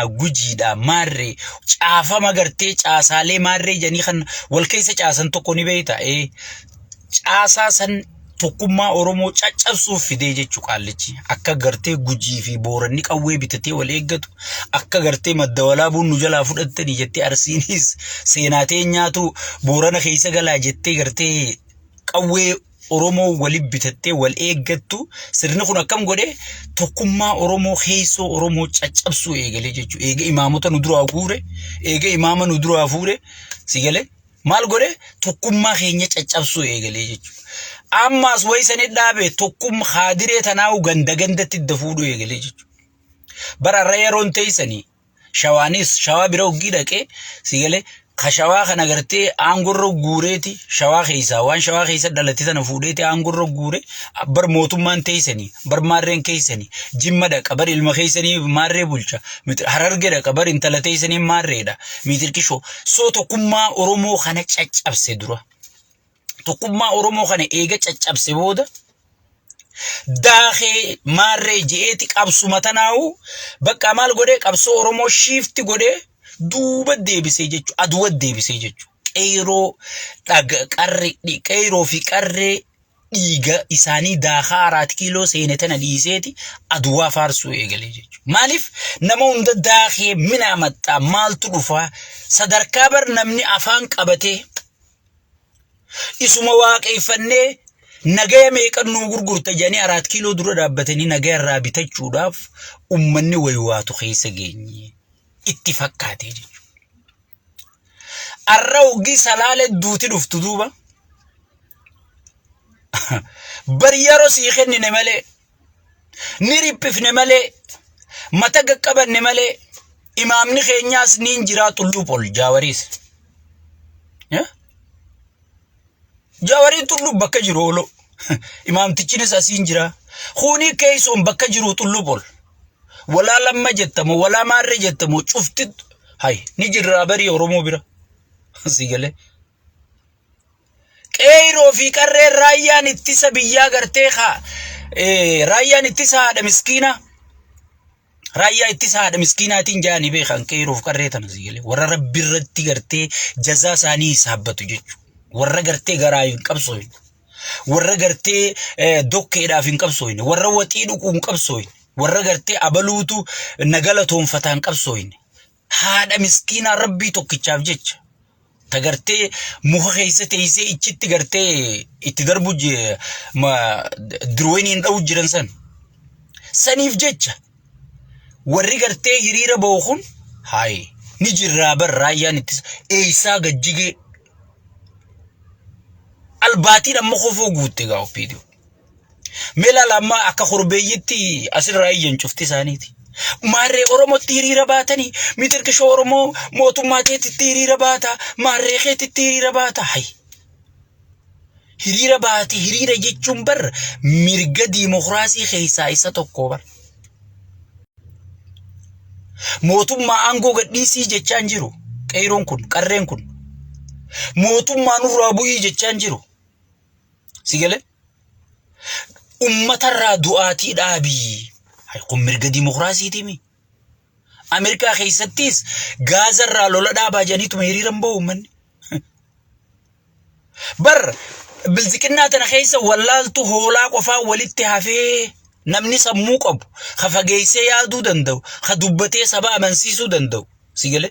gujiidha maarree caafama gartee caasaalee maarree janii kan wal keessa caasan tokko ni beeyta caasaa san tokkummaa Oromoo caccabsuuf fidee jechuu qaallichi akka gartee gujii fi booranni qawwee bitatee wal eeggatu akka gartee madda walaabuun nu jalaa fudhattanii jettee arsiinis seenaatee nyaatu boorana keessa galaa jettee gartee qawwee Oromoo walib bitattee wal eeggattu sirni kun akkam godhe tokkummaa Oromoo keessoo Oromoo caccabsuu eegalee jechuu eega imaamota nu duraa guure eega imaama nu duraa fuure sigale maal godhe tokkummaa keenya caccabsuu eegalee jechuu ammas waysani dhaabe tokkum khaadiree tanaawu ganda gandatti dafuudhu eegalee jechuu bararra yeroon teessanii shawaanis shawaa bira uggii dhaqee sigale khashawaa kana gartee aangorro guureeti shawaa keessa waan shawaa keessa dhalate tana fuudheeti aangorro guure bar mootummaan teessanii bar maarreen keessanii jimma dhaqa bar ilma keessanii maarree bulcha hararge dhaqa bar intala teessanii maarreedha miitirkishoo soo tokkummaa Oromoo kana caccabse dura tokkummaa Oromoo kana eega caccabse booda daakee maarree jeeti qabsuma tanaawu bakka maal godhe qabsoo Oromoo shiifti godhe duuba deebisee jechu aduwa deebisee jechu qeeroo dhaga qarri qeeroo fi qarree dhiiga isaanii daakaa 4 kiiloo seenetana dhiiseeti aduwaa faarsuu eegalee jechu maaliif nama hunda daakee mina maxxaa maaltu dhufa sadarkaa bar namni afaan qabatee isuma waaqeeffannee nagaya meeqan nu gurgurta janii 4 kiiloo dura dhaabbatanii nagaya irraa bitachuudhaaf ummanni waywaatu keessa geenye itti fakkaatee jechuudha. Arra ugi salaale duuti dhuftu duuba. Bari yeroo sii kennine malee ni riphifne malee mata qaqqabanne malee imaamni keenyaas ni injiraa tulluu pol Jaawariis. Jaawariin tulluu bakka jiru olo. Imaamtichinis asii injiraa. Khuni keeysoon bakka jiru tulluu pol. ولا لما جتمو ولا مارة جتمو شفت هاي نيجي رابري أورومو برا سيقله كيرو في كرر رايا نتيسا بيا قرتيخا رايا نتيسا هذا مسكينة رايا نتيسا هذا مسكينة تنجاني بيخان كيرو في كرر تنزيله ورا ربي رتي قرتي جزا ساني سحبتو جيجو ورا قرتي قرايين كبسوين ورا قرتي دوكي دافين كبسوين ورا وطيدو كون كبسوين warra gartee abaluutu nagala toonfataan qabsooyne haadha miskiina rabbii tokkichaaf jecha tagartee muka keessa teessee ichitti gartee itti darbu dirweeniin dha'u jiran saniif jecha warri gartee hiriira ba'uun haay ni jirraa bar raayyaan itti eeysaa gajjigee albaatiin amma kofoo guutte gaa ofiidiyoo mela lama akka khurbeeyitti asirraayyan cufti saaniiti maarree Oromoo hiriira baatanii mitirkishoo Oromoo mootummaa teetti hiriira baata maarree keetti hiriira baata hay hiriira baati hiriira jechuun bar mirga diimokiraasii keessaa isa tokko bar mootummaa aangoo gadhiisii jechaan jiru qeeroon kun qarreen kun mootummaa nurraa bu'ii jechaan jiru sigale ummatarraa du'aatii dhaabii hay kun mirga diimokiraasiiti Ameerikaa keessattis gaazarraa lola dhaabaa janiituma hiriiran ba'u ummanni bar bilziqinnaa tana keessa wallaaltu hoolaa qofaa walitti hafee namni sammuu qabu hafageessee yaaduu danda'u ha dubbatee saba amansiisuu danda'u sigale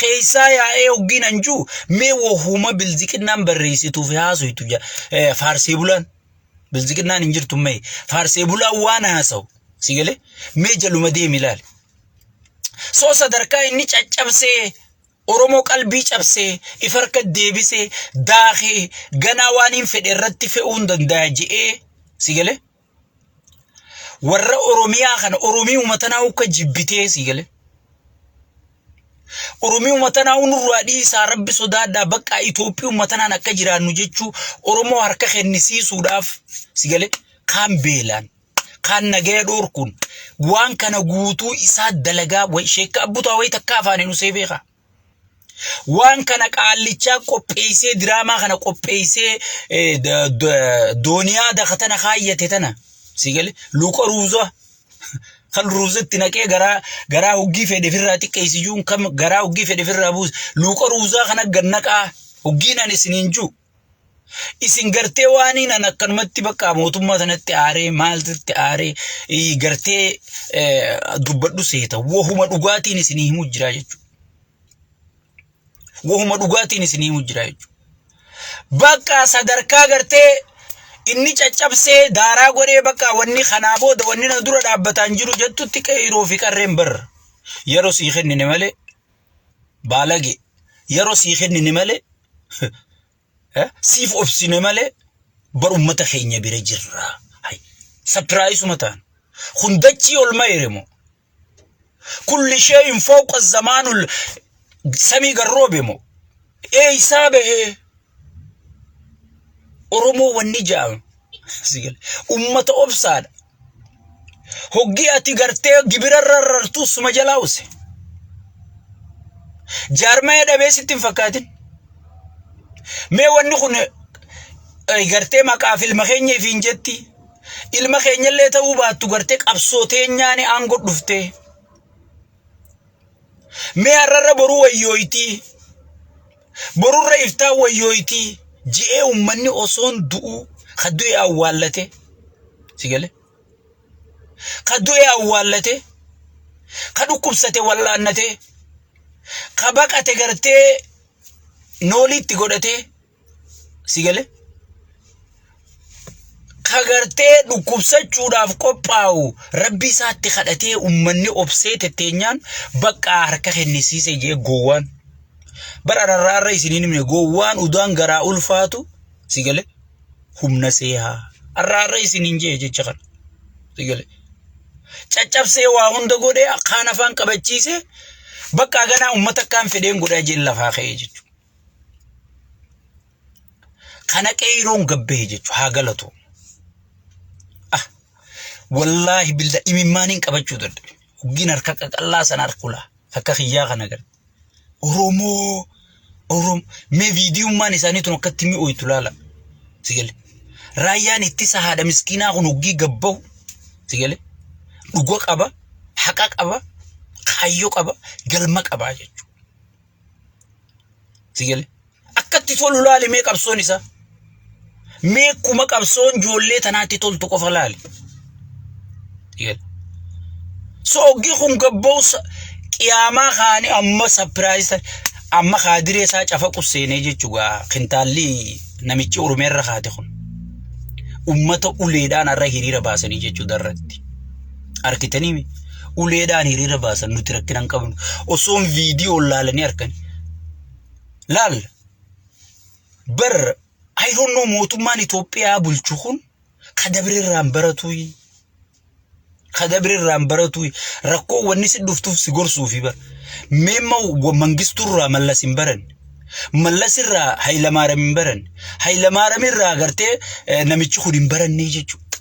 keessaa yaa'ee hoggiin anjuu mee wohuma bilziqinnaan barreessituuf haasuytu faarsee bulaan bilziqinnaan hin jirtu mee faarsee bulaan waan haasawu sigale mee jaluma deemi ilaali soo sadarkaa inni caccabsee Oromoo qalbii cabsee ifarka deebisee daakee ganaa waan hin fedhe irratti fe'uun danda'a je'ee sigale warra Oromiyaa kana Oromii uummatanaa akka jibbitee sigale Oromii uummatanaa nurraa dhiisaa rabbi sodaadhaa bakka Itoophiyaa uummatanaan akka jiraannu jechuu Oromoo harka kennisiisuudhaaf sigale kaan beelaan kaan nagaya dhoorkuun waan kana guutuu isaa dalagaa way sheekka abbutaa way takka afaaniin usee beekaa waan kana qaallichaa qopheessee diraamaa kana qopheessee dooniyaa dakatana kaayyate tana sigale luqa ruuza kan ruuzatti naqee garaa hoggii fedhe firraa xiqqeessiyuun kam garaa hoggii fedhe firraa buus luuqa ruuzaa kana gannaqaa hoggiinan isiniin juu isin gartee waaniin an akkanumatti bakka mootummaa sanatti aaree maaltitti aaree gartee dubbadhu seeta wahuma dhugaatiin isinii himuu jira jechuudha. Wahuma dhugaatiin isinii himuu jira jechuudha. Bakka sadarkaa gartee inni caccabsee daaraa godhee bakka wanni kanaa booda wanni na dura dhaabbataan jiru jettutti qeeroo fi qarreen barra yeroo sii kennine malee baalage yeroo sii kennine malee siif obsine malee bar ummata keenya bira jirra. Surprise mataan hundachi olma yeremo kulli shay'in fawqa az-zamanul sami garrobemo isabe Oromo wanni jaam sigal ummata obsaada hoggi ati gartee gibirarrartu suma jalaawse jaarmee dhabee sitti hin fakkaatin mee wanni kun gartee maqaaf ilma keenya ifiin jetti ilma keenyallee ta'uu baattu gartee qabsooteenyaani aangoo dhufte mee harrarra boruu wayyooyti borurra iftaa wayyooyti ji'ee ummanni osoon du'u kaddu'ee awwaallate sigale kaddu'ee awwaallate kadhukkubsate wallaannate kabaqate gartee noolitti godhate sigale kagartee dhukkubsachuudhaaf qophaa'u rabbi isaatti kadhatee ummanni obsee tetteenyaan bakka harka kennisiise jee gowwaan barararra isiniin himne gowwaan udaan garaa ulfaatu sigale humna seehaa arraarra isiniin jee jecha kana sigale caccabsee waa hunda godhee akkaan afaan qabachiise bakka ganaa ummata akkaan fedheen godhaa jeen lafaa ka'ee jechuudha. Kana qeeroon gabbee jechuudha haa galatu. Wallahi bilda imimmaaniin qabachuu dadhabe hoggiin harka qaqallaa sana harkulaa akka xiyyaa kana gara Oromoo mee viidiyummaan isaanii tun akkatti mi'ooytu laala sigale raayyaan ittisa haadha miskiinaa kun hoggii gabbahu sigale dhuga qaba haqa qaba kaayyoo qaba galma qaba jechuudha sigale akkatti tolu laali mee qabsoon isaa mee kuma qabsoon joollee tanaatti toltu qofa laali so hoggi kun gabbahu qiyaamaa kaani amma surprise amma khaadiree isaa cafa qusseenee jechuudha qintaalli namichi Oromeerra kaate kun ummata uleedhaan arra hiriira baasanii jechuudha irratti arkitanii uleedhaan hiriira baasan nuti rakkinan qabnu osoon viidiyoo laalanii arkani laal bar I don't know mootummaan Itoophiyaa bulchu kun kadabrirraan baratu rakkoo wanni si dhuftuuf si gorsuufi bar meemma mangisturraa mallas hin baran mallasirraa Hayilamaariyaam hin baran Hayilamaariyamirraa gartee namichi kun hin barannee jechuudha.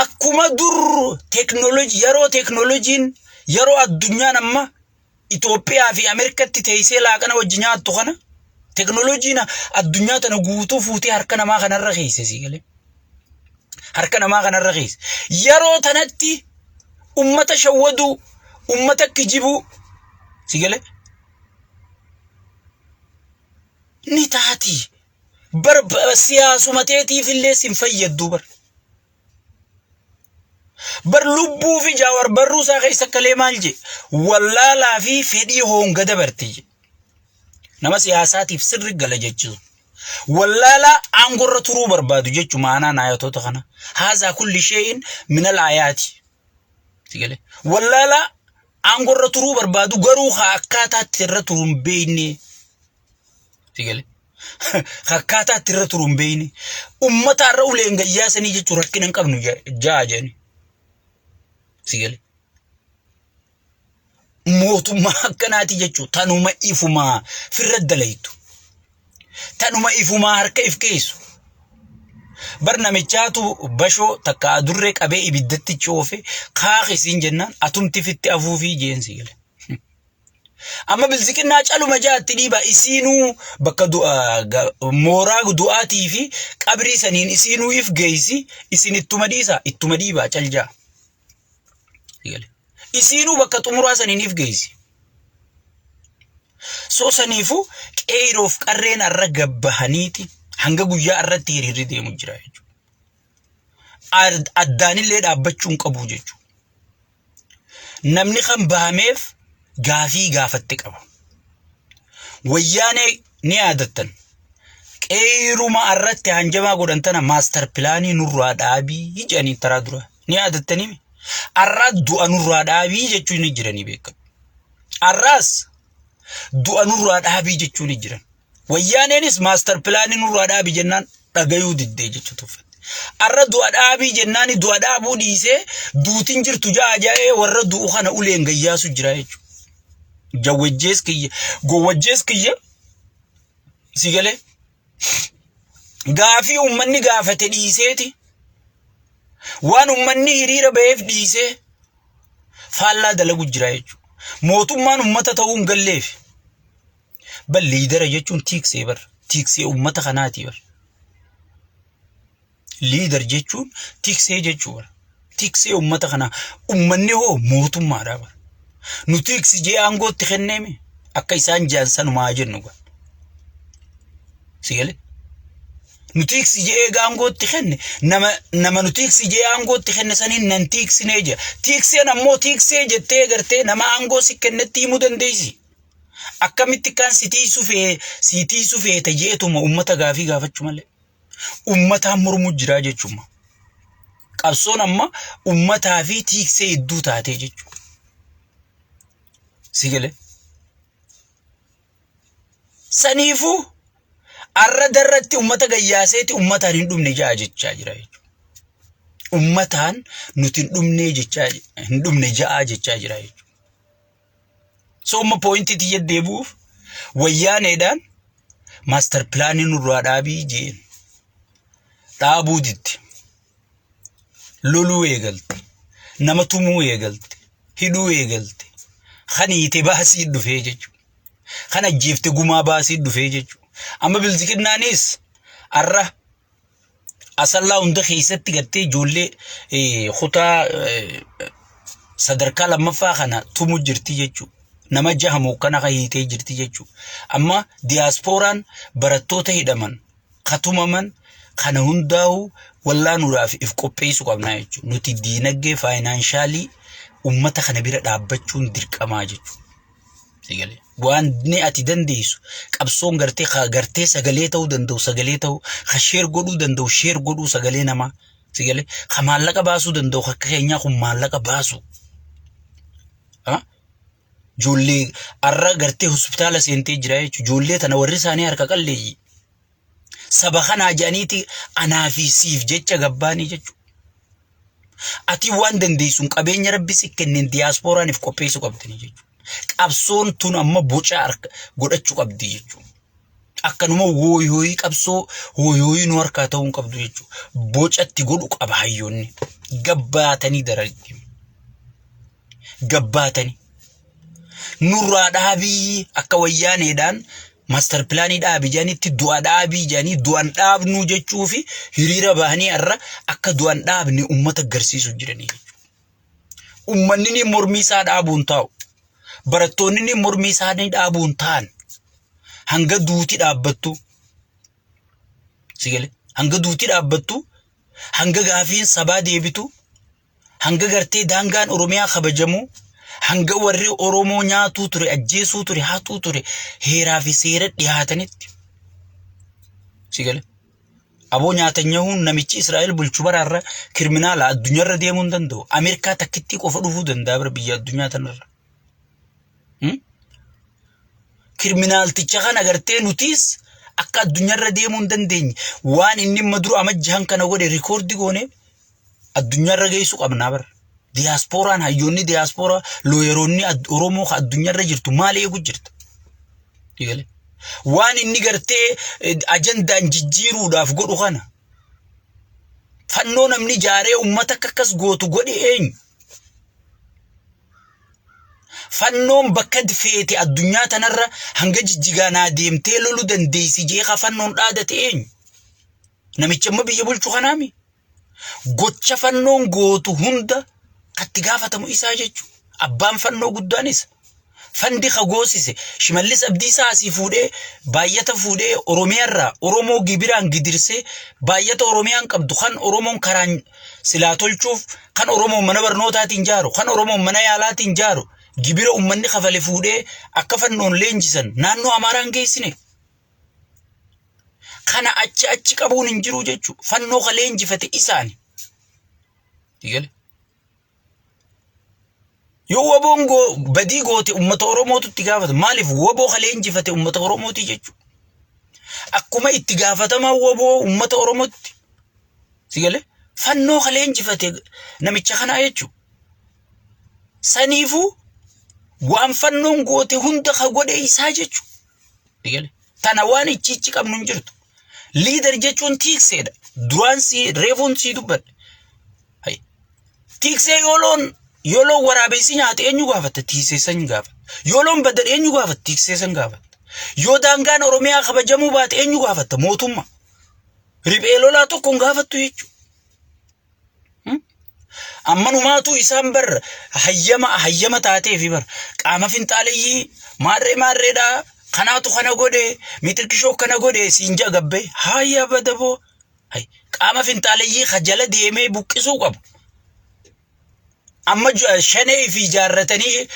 Akkuma dur teknooloojiin yeroo addunyaan amma Itoophiyaa fi Ameerikatti teessee laaqana wajji nyaattu kana teknooloojiin addunyaa tana guutuu fuutee harka namaa kanarra keesse sigale. Harka namaa kanarra keessa yeroo tanatti ummata shawwadu ummata kijibu sigale ni taati bar siyaasuma teetiif illee sin fayyaddu bar lubbuu fi jaawar barruu isaa keessa kalee maal je wallaalaa fi fedhii hoonga dabarte nama siyaasaatiif sirri gala jechuudha. والله أنقر تروب بربادو جيتشو معنا ناياتو خنا هذا كل شيء من الآيات تقولي والله أنقر تروب بربادو قروخا أكاتا ترترون بيني تقولي أكاتا ترترون بيني أمتا رولي إنجا ياسني جيتشو ركين انقبنو جاجاني تقولي موتو ما كناتي جيتشو تانو ما إيفو ما في الرد ليتو تانو إفوما هركا إفكيسو برنامجاتو بشو تكا درك أبي إبدتي تشوفي خاخي سين جنان أتم تفتي أفوفي جينسي amma bilziqinnaa caluma jaatti dhiiba isiinuu bakka mooraa du'aatii fi qabrii saniin isiinuu if geeysi isin ittuma dhiiba caljaa isiinuu bakka xumuraa saniin if geeysi soo saniifu qeeroof qarreen arra gabbahaniiti hanga guyyaa irratti hiriirri deemu jira jechuudha addaanillee dhaabbachuu hin qabu jechuudha namni kan bahameef gaafii gaafatte qaba wayyaanee ni yaadattan qeeruma irratti hanjamaa godhan tana maastar pilaanii nurraa dhaabii jedhanii taraa dura ni yaadattanii arraa du'a nurraa dhaabii jechuun ni jiranii beekan arraas du'a nurraa dhaabii jechuun ni jiran wayyaaneenis maastar pilaanii nurraa dhaabii jennaan dhagayuu diddee jechuutu uffatte arra du'a dhaabii jennaani du'a dhaabuu dhiisee duutiin jirtu jaaja'ee warra du'u kana uleen gayyaasu jira jechuudha gowwajjees kiyya si galee gaafii ummanni gaafate dhiiseeti waan ummanni hiriira ba'eef dhiisee faallaa dalagu jira jechuudha mootummaan ummata ta'uun galleef bal liidara jechuun tiiksee ummata kanaati bar liidar jechuun tiiksee jechuudha tiiksee ummata kanaa ummanni hoo mootummaadha bar nu tiiksi jee aangootti kenneeme akka isaan jaansanumaa jennu bar si galee nu tiiksi jee aangootti kenne nama nu tiiksi jee aangootti kenne saniin nan tiiksinee jira tiikseen ammoo tiiksee jettee gartee nama aangoo si kennetti himuu dandeessi akkamitti kan sitii sufeete jeetuma ummata gaafii gaafachuu malee ummataan mormuu jira jechuudha qabsoon amma ummataa fi tiiksee idduu taatee jechuudha si galee saniifu arra darratti ummata gayyaaseeti ummataan hin dhumne jaa jechaa jira jechuudha ummataan nuti hin dhumne jaa jechaa jira jechuudha so umma pooyintiitti jeddeebuuf wayyaaneedhaan maastar pilaanii nurraa dhaabii jeen dhaabuu ditti loluu eegalte nama tumuu eegalte hidhuu eegalte kan hiite baasii dhufee jechuudha kan ajjeefte gumaa baasii dhufee jechuudha amma bilziqinnaanis arra asallaa hunda keessatti gartee ijoollee kutaa sadarkaa lammaffaa kana tumuu jirti jechuudha nama jahamoo kana hiitee jirti jechuudha amma diyaaspooraan barattoota hidhaman katumaman kana hundaa'u wallaanuudhaaf if qopheessu qabnaa jechuudha nuti diinagdee faayinaansaalii ummata kana bira dhaabbachuun dirqamaa jechuudha sigalee waan ni ati dandeessu qabsoon gartee sagalee ta'uu danda'u sagalee ta'u sheer godhuu danda'u sheer godhuu sagalee namaa sigalee maallaqa baasuu danda'u akka keenyaa kun maallaqa baasu ijoollee arra gartee hospitaala seentee jira jechuudha ijoollee tana warri isaanii harka qalleeyyi saba kanaa jedhaniiti anaa fi siif jecha gabbaanii jechuudha ati waan dandeessuun qabeenya rabbi si kenneen diyaaspooraan qopheessuu qabdanii jechuudha qabsoon tun amma boca godhachuu qabdi jechuudha akkanuma wooyooyii qabsoo wooyooyii nu harkaa ta'uu qabdu jechuudha bocatti godhu qaba hayyoonni gabbaatanii dararti gabbaatanii nurraa dhaabii akka wayyaaneedhaan maastar pilaanii dhaabii jedhanitti du'a dhaabii jedhanii du'an dhaabnuu jechuu fi hiriira bahanii irra akka du'an dhaabni ummata agarsiisu jiranii jechuudha ummanni ni mormii isaa dhaabuun taa'u barattoonni ni mormii isaanii dhaabuun ta'an hanga duuti dhaabbattu sigalee hanga duuti dhaabbattu hanga gaafiin sabaa deebitu hanga gartee daangaan oromiyaa kabajamu hanga warri oromoo nyaatuu ture ajjeesuu ture haatuu ture heeraa fi seera dhiyaatanitti sigalee aboo nyaatanyahuun namichi Israa'el bulchu baraarra kirminaala addunyaarra deemuu hin danda'u Ameerikaa takkitti qofa dhufuu danda'a bara biyya addunyaa tanarra kirminaalticha kana gartee nutis akka addunyaarra deemuu hin dandeenye waan inni maduru amajjahan kana godhe rikoordi goone addunyaarra geessu qabnaa bara diyaaspooraan hayyoonni diyaaspoora looyeroonni oromoo addunyaarra jirtu maal eegu jirta waan inni gartee ajandaan jijjiiruudhaaf godhu kana fannoo namni jaaree ummata akkas gootu godhe eenyu fannoon bakka feete addunyaa tanarra hanga jijjigaanaa deemtee lolu dandeessi jeeqa fannoon dhaadate eenyu namicha amma biyya bulchu kanaami gocha fannoon gootu hunda atti gaafatamu isaa jechuudha abbaan fannoo guddaanis fandi khagoosise shimallis abdiisaa asii fuudhee baay'ata fuudhee oromiyaarraa oromoo gibiraan gidirsee baay'ata oromiyaan qabdu kan oromoon karaan silaa tolchuuf kan oromoon mana barnootaatiin jaaru kan oromoon mana yaalaatiin jaaru gibira ummanni kafale fuudhee akka fannoon leenjisan naannoo amaaraan geessine kana achi qabuun hin jiru jechuudha fannoo ka leenjifate isaani digale yoo wabongo badii goote ummata oromootu itti gaafata maaliif waboo ka leenjifate ummata oromooti jechuudha akkuma itti gaafatama waboo ummata oromootti digale fannoo ka leenjifate namicha kana jechuudha saniifu waan fannoon goote hunda ka godhe isaa jechuudha digale tana waan ichi qabnu hin jirtu leader jechuun tiikseedha duraan si reefuun si dubbadhe hay tiiksee yoolon waraabessi nyaate eenyu gaafata tiiseessan gaafata yoolon badal eenyu gaafata tiiseessan gaafata yoo daangaan oromiyaa kabajamuu baate eenyu gaafata mootummaa riphee lolaa tokkoon gaafattu jechuudha ammanumaatu isaan bar hayyama taateefi bar qaama finxaaleyyii maarreedhaa kanaatu kana godhe mitirkishoo kana godhe siinja gabbe hayya badabo hay qaama finxaaleyyii khajala deemee buqqisuu qabu amma shanee fi jaarratanii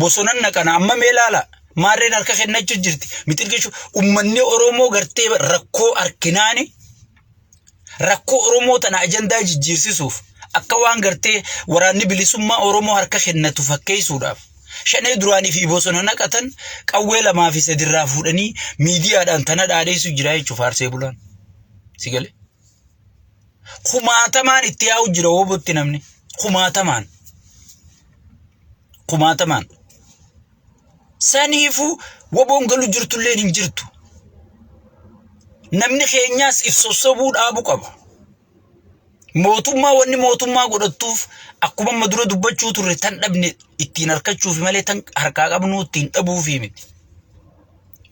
bosonan naqana amma meelaala maarreen harka kennachuu jirti mitirkishoo ummanni oromoo gartee rakkoo arkinaani rakkoo oromoo tana ajandaa jijjiirsisuuf akka waan gartee waraanni bilisummaa oromoo harka kennatu fakkeessuudhaaf shanee duraanii fi bosona naqatan qawwee lamaa fi sadirraa fuudhanii miidiyaadhaan tana dhaadheessu jira jechuuf faarsee bulaan sigale kumaatamaan itti yaa'u jira wobotti namni kumaatamaan saniifu woboon galu jirtulleen hin jirtu namni keenyaas ifsosobuu dhaabu qaba mootummaa wanni mootummaa godhattuuf akkuma madura dubbachuu turre tan dhabne ittiin harkachuuf malee tan harkaa qabnu ittiin dhabuuf miti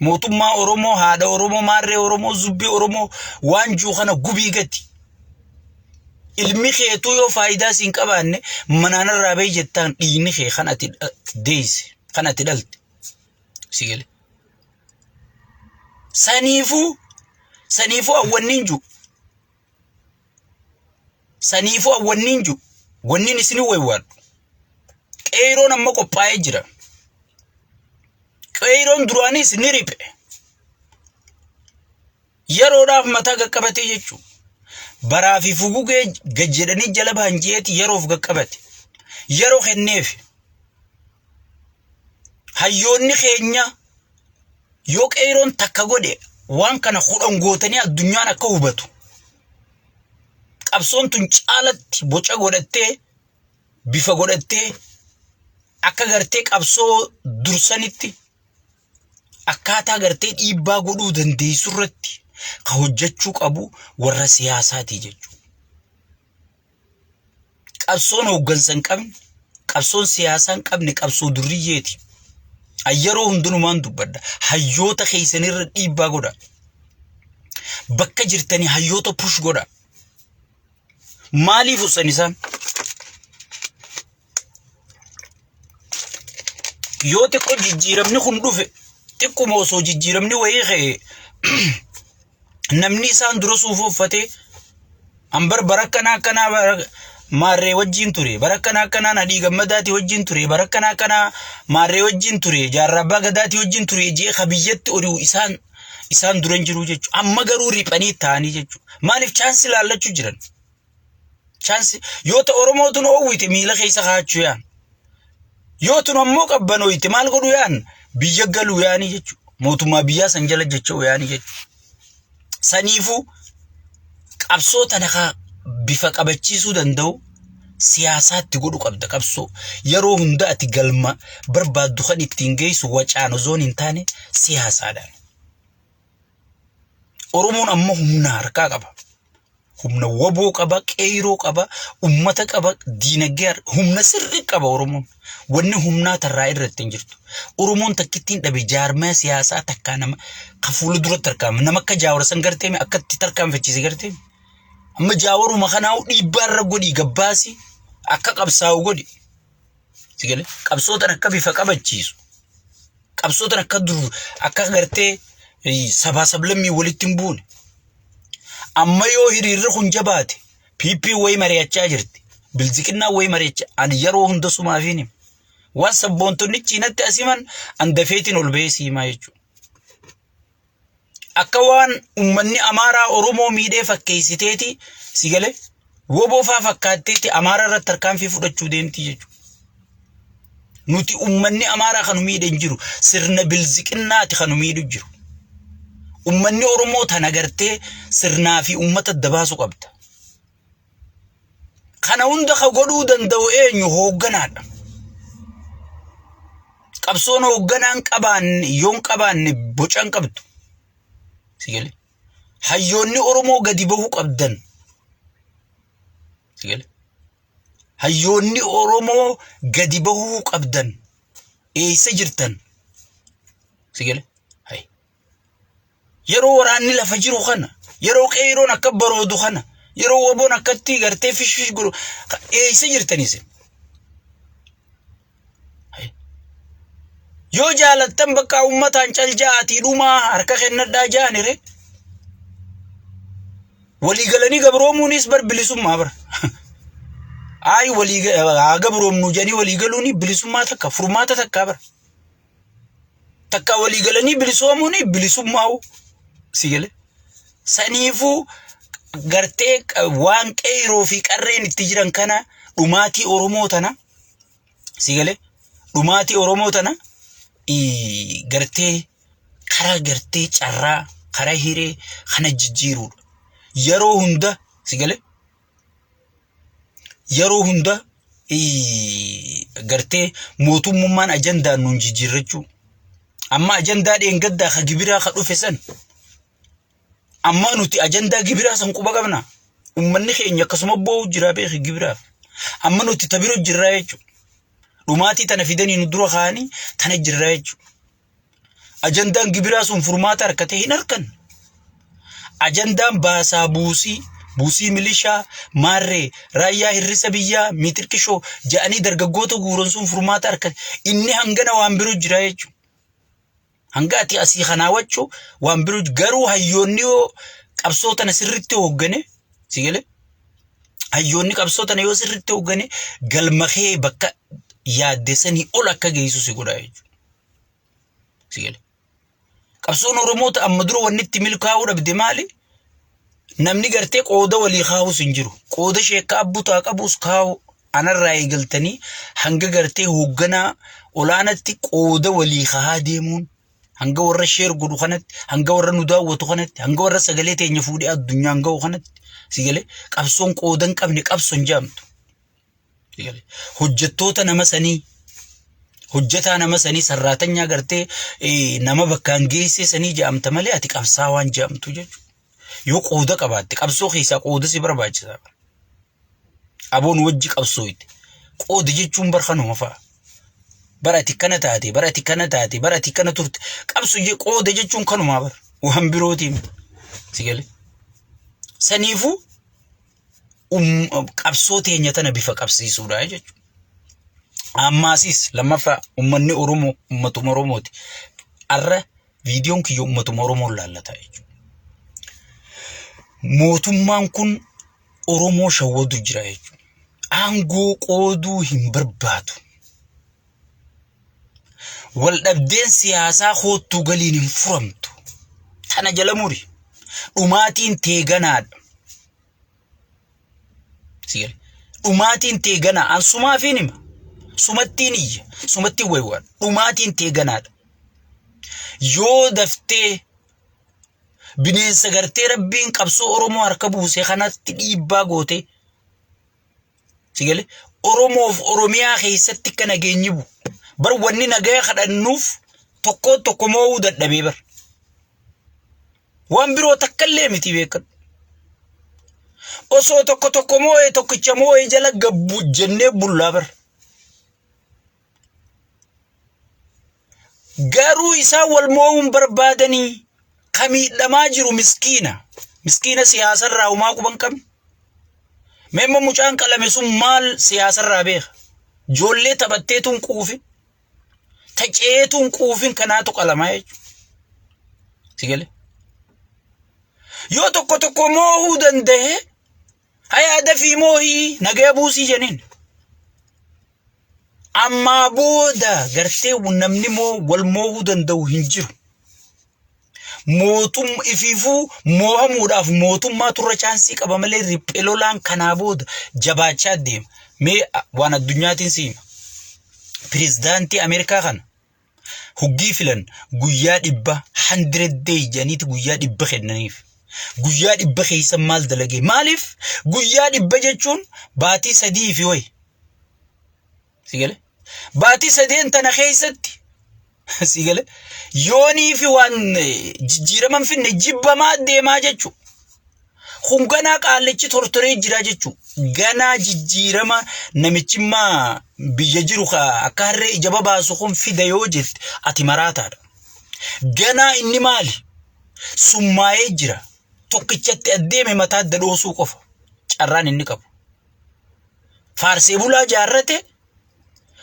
mootummaa oromoo haadha oromoo maarree oromoo zubbii oromoo waan juu kana gubii gati ilmi keetu yoo faayidaa siin qabaanne manaanarraa ba'ii jettaan dhiigni kee kan ati deesse kan ati dhalte sigale saniifu awwannin ju wannin isini waywaadhu qeeroon amma qophaa'ee jira qeeroon duraanis ni riphe yeroodhaaf mataa gaqqabate jechuudha baraa fi fugugee gajjedhanii jala baanjeeti yeroof gaqqabate yeroo kenneef hayyoonni keenya yoo qeeroon takka godhe waan kana hudhan gootanii addunyaan akka hubatu qabsoon tun caalatti boca godhattee bifa godhattee akka gartee qabsoo dursanitti akkaataa gartee dhiibbaa godhuu dandeessu irratti ka hojjechuu qabu warra siyaasaati jechuudha. Qabsoon hooggansan qabne, qabsoon siyaasaan qabne qabsoo durriyyeeti. Yeroo hundumaan dubbadda hayyoota keessanirra dhiibbaa godha. Bakka jirtanii hayyoota push godha. Maaliif usan isaan? Yoo xiqqoo jijjiiramni kun dhufe xiqquma osoo jijjiiramni wayii ka'e namni isaan dura suufa uffatee ambar barakkanaa maarree wajjin ture barakkanaa nadhii gammadaati wajjin ture barakkanaa maarree wajjin ture jaarrabbaa gadaati wajjin ture jee kabiyyatti oduu isaan duran jiru jechu amma garuu riphanii ta'anii jechu maaliif chaansi laallachuu jiran chaansi yoo ta oromootun oowwite miila keessa kaachuu yaan yoo tun ammoo qabbanooyte maal godhu yaan biyya galuu yaanii jechu mootummaa biyyaa san jala jechuu yaanii jechu saniifu qabsoo tana bifa qabachiisuu danda'u siyaasaatti godhu qabda qabsoo yeroo hunda ati galma barbaaddu kan ittiin geessu wacaan ozoon hin taane siyaasaadhaan Oromoon amma humna harkaa qaba humna waboo qaba, qeeroo qaba, ummata qaba, diinagdee humna sirrii qaba Oromoon. Wanni humnaa tarraa irratti hin jirtu. Oromoon takkittiin dhabe jaarmaa siyaasaa takkaa nama ka fuula duratti argama. Nama akka Jaawar san gartee akkatti tarkaanfachiise gartee. Amma Jaawaruma kanaa dhiibbaarra godhi gabbaasi akka qabsaa'u godhi. Sigale qabsootan akka bifa qabachiisu. Qabsootan akka dur akka gartee sabaa sablammii walitti hin buune. Amma yoo hiriirri kun jabaate PP way mari'achaa jirti. Bilziqinnaa way mari'achaa ani yeroo hunda sumaafiin waan sabboontonni ciinatti asiman andafeetiin ol beesiimaa jechuudha. Akka waan ummanni Amaaraa Oromoo miidhee fakkeessiteeti sigale woboo faa fakkaatteeti Amaaraa irratti tarkaanfii fudhachuu deemti jechuudha. Nuti ummanni Amaaraa kan miidhe hin jiru sirna bilziqinnaati kan miidhu jiru. Ummanni Oromoo tana gartee sirnaa fi ummata dabaasu qabda. Kana hunda ka godhuu danda'u eenyu hoogganaadha. Qabsoon hoogganaan qabaanne yoon qabaanne bocan qabdu. Sigale hayyoonni Oromoo gadi bahuu qabdan. Sigale hayyoonni Oromoo gadi bahuu qabdan. Eessa jirtan? Sigale yeroo waraanni lafa jiru kana yeroo qeeroon akka baroodu kana yeroo woboon akkatti gartee fish guru eessa jirtanis yoo jaalattan bakka ummataan caljaati dhumaa harka kennadhaa jaanire walii galanii gabroomuunis bar bilisummaa bar ay walii gabroomnu janii walii galuuni bilisummaa takka furmaata takka bar takka walii galanii bilisoomuuni bilisummaa sigale saniifu gartee waan qeeroo fi qarreen itti jiran kana dhumaatii Oromoo tana sigale dhumaatii Oromoo tana gartee karaa gartee carraa karaa hiree kana jijjiirudha. Yeroo hunda sigale yeroo hunda gartee mootummaan ajandaa nuun jijjiirrachuu amma ajandaa dheengaddaa ka gibiraa ka dhufe san amma nuti ajandaa gibiraa san quba qabna ummanni keenya akkasuma boo jira beeki gibiraaf amma nuti tabiro jirraa jechuudha. Dhumaatii tana fidanii nu dura kaanii tana jirraa jechuudha. Ajandaan gibiraa sun furmaata harkatee hin harkan. Ajandaan baasaa buusii milishaa maarree raayyaa hirrisa biyyaa miitirkishoo ja'anii dargaggoota guuran sun furmaata harkate inni hangana waan biroo jira jechuudha. Hanga ati asii kanaawachuu waan biroo garuu hayyoonni qabsootana sirriitti hooggane sigale hayyoonni qabsootana yoo sirriitti hooggane galmakee bakka yaaddesanii ol akka geessu si godha jechuudha. Sigale qabsoon Oromoota amma dura wanni itti milkaa'uu dhabde maali? Namni gartee qooda walii kaa'us hin jiru. Qooda sheekkaa abbutaa qabus kaa'u anarraa eegaltanii hanga gartee hoogganaa olaanatti qooda walii kaa'aa deemuun hanga warra sheer godhu kanatti hanga warra nu daawwatu kanatti hanga warra sagalee teenya fuudhee addunyaan ga'u kanatti sigale qabsoon qoodan qabne qabsoon jaamtu. Sigale hojjettoota nama sanii hojjetaa nama sanii sarraatanyaa gartee nama bakkaan geessee sanii jaamta malee ati qabsaa waan jaamtu jechuudha. Yoo qooda qabaatte qabsoo keessaa qooda si barbaachisaa. Aboon wajji qabsooyte qooda jechuun barkanuma fa'a. Barati kana taate barati kana taate barati kana turte qabsu je qooda jechuun kanuma bar waan birootiin sigale saniifu qabsoo teenya tana bifa qabsiisuudha jechuudha. Ammaasis lammaffaa ummanni Oromoo ummatuma Oromooti. Arra viidiyoon kiyyo ummatuma Oromoo laallata jechuudha. Mootummaan kun Oromoo shawwatu jira jechuudha. Aangoo qooduu hin barbaadu. Wal dhabdeen siyaasaa hoottuu galiin hin furamtu. Tana jala muri. Dhumaatiin teeganaadha. Sigale. Dhumaatiin teeganaa an sumaafiin hima. Sumattiin iyya. Sumattiin waywaan. Dhumaatiin teeganaadha. Yoo daftee bineensa gartee rabbiin qabsoo Oromoo harka buusee kanatti dhiibbaa goote sigale Oromoof Oromiyaa keessatti akka nageenyi bu bar wanni nagaya kadhannuuf tokko moo dadhabee bar waan biroo takkallee miti beekan osoo tokko moo'ee tokkicha moo'ee jala gabbu jennee bullaa bar. Garuu isaa wal moo'uun barbaadanii kamiidhamaa jiru miskiina siyaasarraa umaa quban qabne. Memma mucaan qalame sun maal siyaasarraa beeka? Ijoollee taphatteetuun quufin tacceetuun quufin kanaatu qalamaa jechuudha. Sigale yoo tokko moo'uu danda'e hayaada fi moo'ii nagaya buusii jeniin. Amma booda gartee namni wal moo'uu danda'u hin jiru. Mootum ifiifuu moohamuudhaaf mootummaa turre chaansii qaba malee riphee lolaan kanaa booda jabaachaa deema. Mee waan addunyaatiin siima. Pirezidaantii Ameerikaa kana huggii filan guyyaa 100 day janiiti guyyaa 100 kennaniif. Guyyaa 100 keessa maal dalage? Maaliif guyyaa 100 jechuun baatii 3 fi wayi. Sigale baatii 3 tana keessatti sigale yoonii fi waan jijjiiraman finne jibbamaa deemaa jechuudha. Kun ganaa qaalichi tortoree jira jechuudha. Ganaa jijjiirama namichimmaa biyya jiru akka harree ija babaasu kun fida yoo jirti ati maraataadha. Ganaa inni maali? Summaa'ee jira. Tokkichatti addeeme mataa dadhoosuu qofa. Carraan inni qabu. Faarsee bulaa jaarrate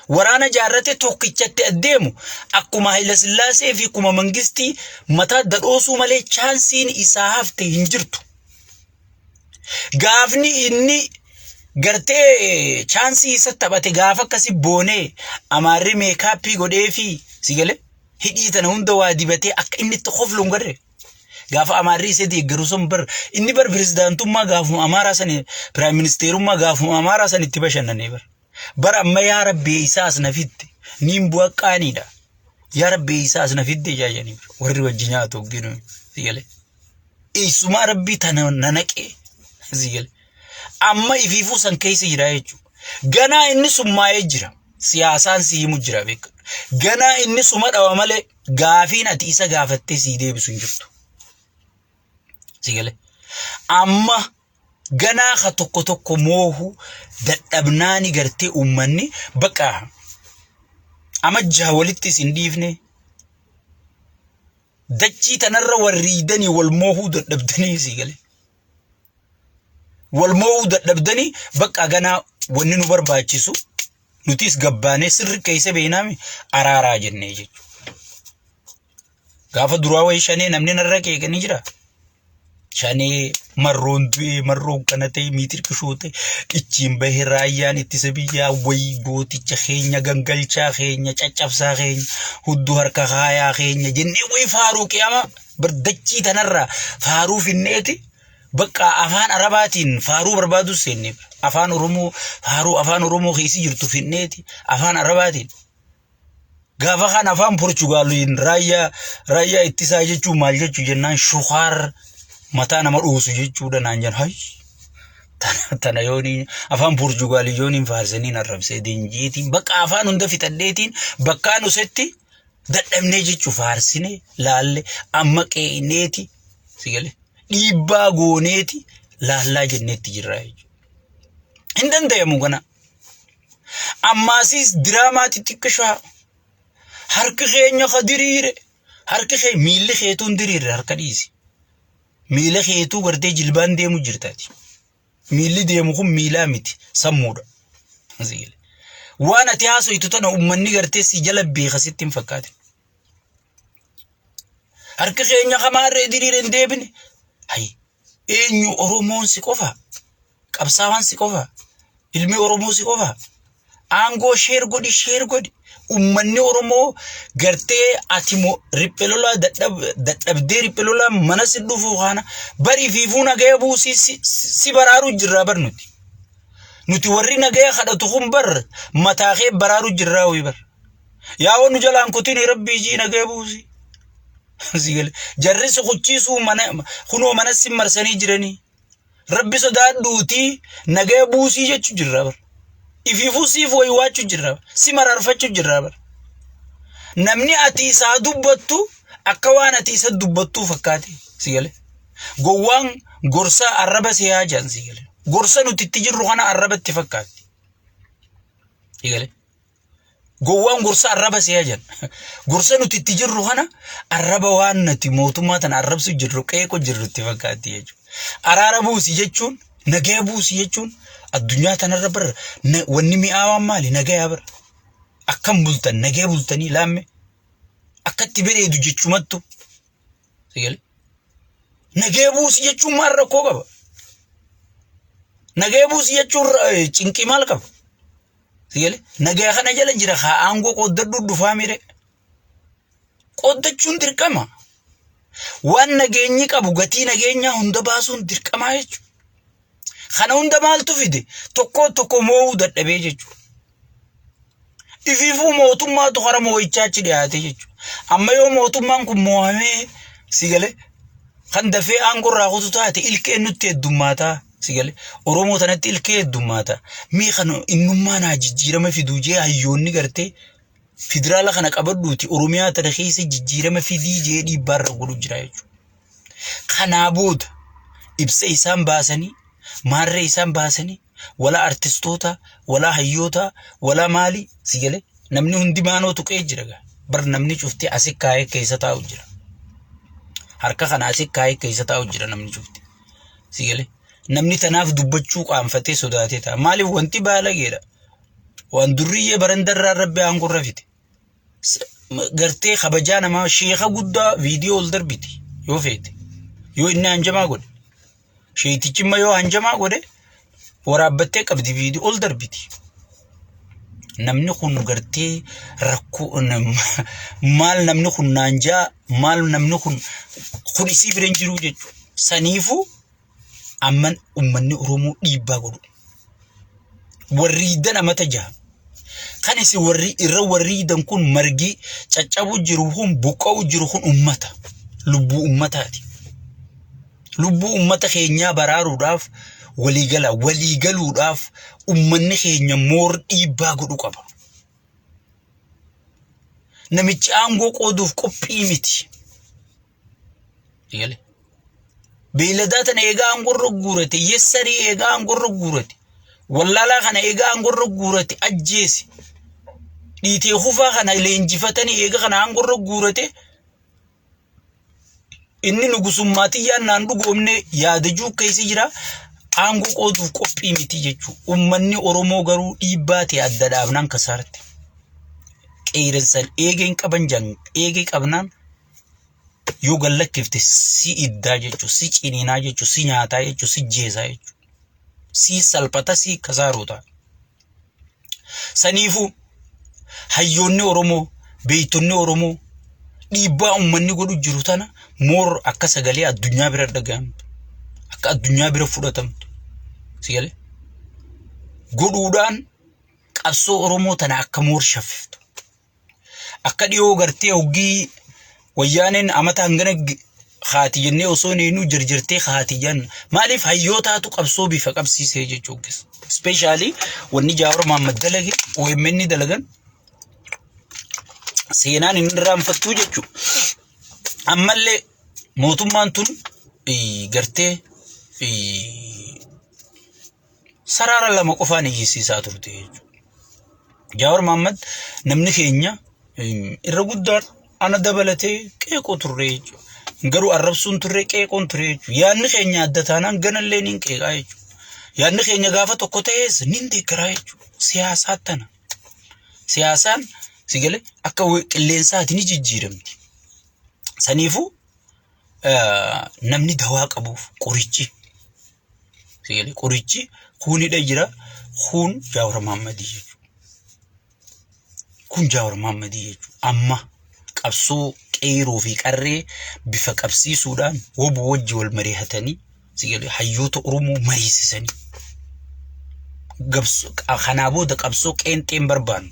waraana jaarrate tokkichatti addeemu akkuma Haile Sillaasee fi akkuma Mangistii mataa dadhoosuu malee chaansiin isaa hafte hin jirtu. Gaafni inni gartee chaansii isa taphate gaafa akkasi boonee amaarri meekaappii godhee fi sigale hidhii tana hunda waa dibatee akka inni itti qofluun garre. Gaafa amaarri isa deeggaru sun bar inni bar pirezidaantummaa gaafuma amaaraa san piraayim ministeerummaa gaafuma amaaraa san itti bashannanee bar amma yaa rabbi isaas na fidde niin bu'a qaaniidha. Yaa rabbi isaas na fidde jaajanii warri wajji nyaatu ogginu sigale. Eessumaa rabbii tana nanaqee sigale. Amma ifiifuu san keessa jira jechuudha. Ganaa inni summaa'ee jira. Siyaasaan siimu jira beeka. Ganaa inni suma dhawa malee gaafiin ati isa gaafattee sii deebisu hin jirtu. Sigale. Amma ganaa ka tokko moohu dadhabnaani gartee uummanni baqa amajjaa walitti isin dhiifne dachii tanarra warriidanii wal moohuu dadhabdanii sigale. Wal moohuu dadhabdanii baqa ganaa wanni nu barbaachisu nutis gabbaanee sirri keessa beenaami araaraa jennee jechuudha. Gaafa duraa wayii shanee namni narra keekanii jira. Shanee marroon du'ee marroon kana ta'e miitir qishoote ittiin bahee raayyaan ittisa biyyaa wayii gooticha keenya gangalchaa keenya caccabsaa keenya hudduu harka kaayaa keenya jennee wayii faaruu qiyama bardachii tanarraa faaruu finneeti baqa afaan arabaatiin faaruu barbaadu seenne afaan oromoo faaruu afaan oromoo keessa jirtu finneeti afaan arabaatiin. Gaafa kan afaan Portugaaliin raayyaa ittisaa jechuun maal jechuu jennaan shukaar mataa nama dhuusu jechuudha naan jedhan hay tana yooni afaan Portugaali yooniin faarsaniin arrabsee dinjiitiin baqa afaan hunda fixadheetiin bakkaan usetti dadhabnee jechuu faarsine laalle amma qeeneeti sigale dhiibbaa gooneeti laallaa jenneetti jirra jechuudha. Hin danda'amu kana ammaasis diraamaa xixiqqishaa harki keenya ka diriire harki keenya miilli keetuun diriire harka dhiisi. Miila keetuu gartee jilbaan deemu jirtaati. Miilli deemu kun miilaa miti sammuudha. Waan ati haasoitu tana uummanni gartee si jala beeka sitti hin fakkaate. Harka keenya kamaarree diriire hin deebine. Hay eenyu Oromoon si qofa? Qabsaawaan si qofa? Ilmi Oromoo si qofa? Aangoo sheer godhi. Uummanni Oromoo gartee ati mo rippelola dadhabdee rippelola mana si dhufu kana bari fiifuu nagaya buusii si baraaru jirra bar nuti warri nagaya kadhatu kun bar mataa kee baraaru jirra wi bar yaa wonu jalaan kutiin rabbii ji nagaya buusii sigale jarri suquchiisu kunoo mana si marsanii jiranii rabbi sodaadhuutii nagaya buusii jechu jirra bar. Ifiifuu siif wayi waachu jirra si mararfachu jirra bar. Namni ati isaa dubbattu akka waan ati isa dubbattu fakkaate sigale. Gowwaan gorsa arraba siyaa jansi gale gorsa nuti itti jirru kana arrabatti fakkaatti igale gowwaan gorsa arraba siyaa jan gorsa nuti itti jirru kana arraba waan nati mootummaa tan arrabsu jirru qeeqo jirru itti fakkaatti jechuudha araara buusi jechuun nagaya buusi jechuun addunyaa tanarra bar wanni mi'aawaan maali nagaya bar akkam bultan nagaya bultanii laamme akkatti bereedu jechuumattu sigale nagaya buusi jechuun maal rakkoo qaba nagaya buusi jechuun cinqii maal qaba sigale nagaya kana jala jira haa aangoo qooddadhu dhufaa mire qooddachuun dirqama waan nageenyi qabu gatii nageenyaa hunda baasuun dirqamaa jechuudha kana hunda maaltu fide tokko mo'uu dadhabee jechuudha ifiifuu mootummaatu hara mo'ichaachi dhiyaate jechuudha amma yoo mootummaan kun mo'amee sigale kan dafee aangorraa kutu taate ilkeen nutti heddummaata sigale oromoo tanatti ilkee heddummaata mii kan innummaa naa jijjiirama fiduu jee hayyoonni gartee federaala kana qabadhuuti oromiyaa tana keessa jijjiirama fidii jee dhiibbaarra godhu jira jechuudha kanaa booda ibsa isaan baasanii maarree isaan baasanii wala artistoota wala hayyoota wala maali sigale namni hundi maanoo tuqee jira bar namni cuftee asii kaayee keessa taa'u jira harka kana asii kaayee keessa taa'u jira namni cuftee sigale namni tanaaf dubbachuu qaanfatee sodaatee ta'a maaliif wanti baalageedha waan durriyyee barandarraa rabbi aangorra fite gartee kabajaa namaa sheeka guddaa viidiyoo ol darbiti yoo feete yoo inni hanjamaa godhe sheetichimma yoo hanjamaa godhe waraabbattee qabdi viidiyoo ol darbiti namni kun gartee rakkoo maal namni kun naanjaa maal namni kun isii biran jiru jechuudha saniifuu amman ummanni oromoo dhiibbaa godhu warriidan amata jaha kan isi warriidan kun margi caccabu jiru kun buqqa'u jiru kun ummata lubbuu ummataati lubbuu ummata keenyaa baraaruudhaaf waliigaluudhaaf ummanni keenya moor dhiibbaa godhu qaba namichi aangoo qooduuf qophii miti yale beeladaa tana eegaa aangorra guurate yessarii eegaa aangorra guurate wallaalaa kana eegaa aangorra guurate ajjeesi dhiitee hufaa kana leenjifatanii eegaa kana aangorra guurate inni nugusummaati yaannaan dhugoomne yaadajuu keessa jira aangoo qooduuf qophii miti jechuu ummanni oromoo garuu dhiibbaa ta'e adda dhaabnaan kasaarte qeeransan eegeen qaban jang eegee qabnaan yoo gallakkifte si iddaa jechuu si ciniinaa jechuu si nyaataa jechuu si jeesaa jechuu si salphata si kasaaruuta saniifu hayyoonni oromoo beeytonni oromoo dhiibbaa ummanni godhu jiru tana moor akka sagalee addunyaa bira dhagahamtu akka addunyaa bira fudhatamtu sigale godhuudhaan qabsoo oromoo tana akka moor shaffiftu akka dhiyoo gartee hoggii wayyaaneen amata hangana haati jennee osoo neenu jirjirtee haati jan maaliif hayyootaatu qabsoo bifa qabsiisee jechuudha especially wanni Jawaar Mohammad dalage OMN dalagan seenaan inni raanfattuu jechuudha ammallee mootummaan tun gartee sarara lama qofaan iyyisiisaa turte jechuudha Jawaar Mohammad namni keenya irra guddaan ana dabalatee qeeqoo turre jechuudha garuu arrabsuun turre qeeqoon turre jechuudha yaadni keenya adda taanaan ganallee nin qeeqaa jechuudha yaadni keenya gaafa tokko ta'es nin deeggaraa jechuudha siyaasaa tana siyaasaan sigale akka qilleensaati ni jijjiiramti saniifuu namni dawaa qabuuf qorichi sigale qorichi kuunidha jira kun Jawaar Mohammadii jechuudha kun Jawaar Mohammadii jechuudha amma qabsoo qeeroo fi qarree bifa qabsiisuudhaan wobu wajji wal mari'atanii sigale hayyoota oromoo mariisisanii kanaa booda qabsoo qeenxeen barbaannu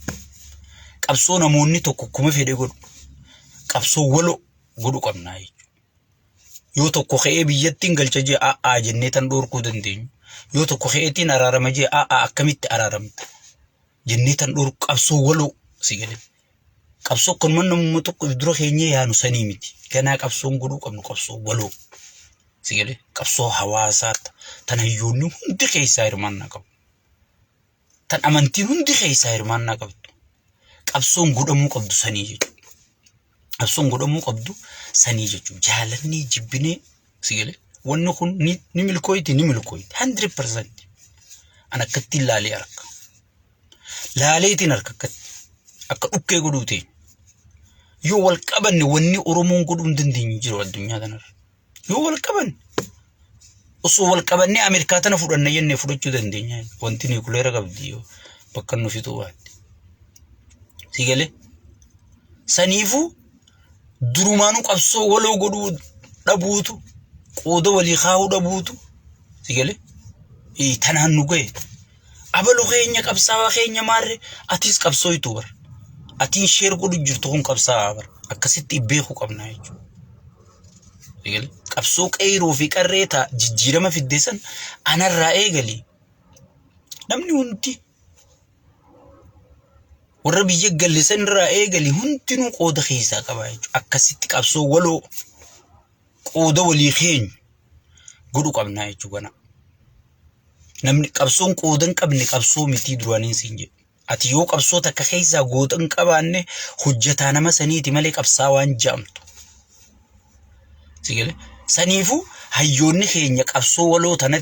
qabsoo namoonni tokko kuma fedhe godhu qabsoo walo godhu qabnaa jechuudha yoo tokko ka'ee biyyattiin galcha jee a'aa jennee tan dhoorkuu dandeenyu yoo tokko ka'eetiin araarama jee a'aa akkamitti araaramta jennee tan dhoorku qabsoo walo sigale qabsoo kun namuma tokko dura keenya yaanu sanii miti ganaa qabsoon godhuu qabnu qabsoo waloo Sigale qabsoo hawaasaatti tan hayyoonni hundi keessaa hirmaannaa qabu. Tan amantiin hundi keessaa hirmaannaa qabdu. Qabsoon godhamuu qabdu sanii jechuudha. Qabsoon godhamuu qabdu sanii jechuudha. Jaalannii jibbinee sigale wanni kun ni milkooyti 100%. An akkatti ilaalee arka. Laaleetiin arka akka dhukkee godhuutiin. Yoo wal qabanne wanni Oromoon godhuu hin dandeenyu jiru addunyaa kanarra. Yoo wal qabanne osoo wal qabanne Ameerikaa tana fudhanna jennee fudhachuu dandeenya. Wanti niikuleera qabdi yoo bakka nu fixuu baate. Sigale saniifuu durumaanuu qabsoo waloo godhuu dhabuutu qooda walii kaa'uu dhabuutu sigale tanaan nu gahe abaluu keenya qabsaawaa keenya maarre atis qabsooytu bar atiin sheer godhu jirtu kun qabsaawaa bar akkasitti beekuu qabna jechuudha. Sigale qabsoo qeyroo fi qarreeta jijjiirama fiddeessan anarraa eegali namni hundi warra biyya gallisan irraa eegali hundinuu qooda keessaa qaba jechuudha. Akkasitti qabsoo waloo qooda walii keenya godhu qabna jechuudha. Namni qabsoon qooda hin qabne qabsoo miti duraaniin siin jedhu. Ati yoo qabsoo takka keessaa qooda hin qabaanne hojjetaa nama saniiti malee qabsaa waan jaamtu. Sigale saniifuu hayyoonni keenya qabsoo waloo tana